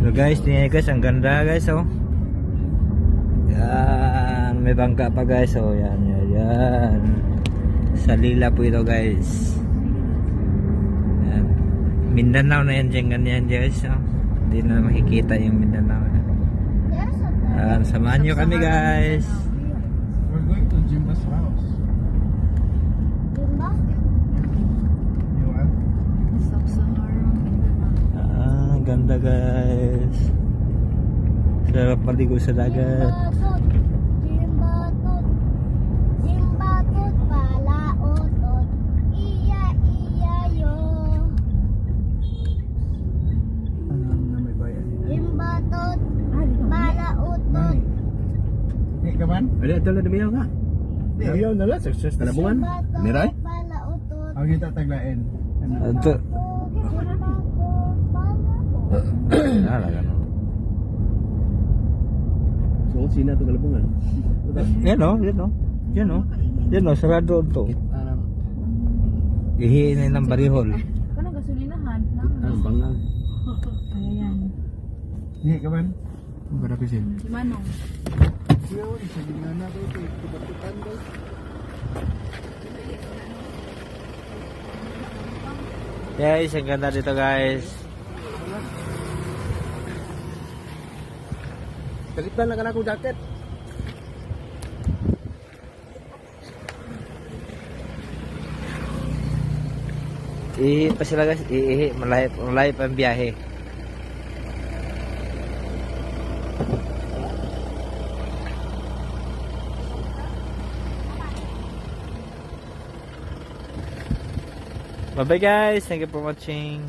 So guys, tingnan guys, ang ganda guys, oh. Yan, may bangka pa guys, oh. Yan, yan, yan. Sa Lila po ito guys. Yan. Mindanao na yan dyan, ganyan guys, oh. Hindi na makikita yung Mindanao. Yan, samahan nyo kami guys. We're going to Jimba's house. Jimba? You want? Ah, ganda guys. Sarap maligo sa dagat. Jimbatot. Jimbatot palaotot. Iya iya yo. Ano na may bayan? Jimbatot palaotot. Hindi ka man? Ada ito lang damiyaw ka. Ayaw na lang. Success na Talabungan? Miray? Palaotot. Ang kita taglain. Ito. Nala ka no. So, sina ito kalabungan? Yan o, yan o. Yan o. Yan o, sarado ito. Ihiin ng barihol. Ano gasolinahan? Ang bangang. Ayan. Hindi ka man? Ang barapisin. Si Manong. Kuya, isa gina na ito. Tibatutan daw. Guys, ang ganda dito guys. Kalitan lang ka na akong jacket. Ihi pa sila guys. Ihi, malayo pa ang biyahe. Bye bye guys. Thank you for watching.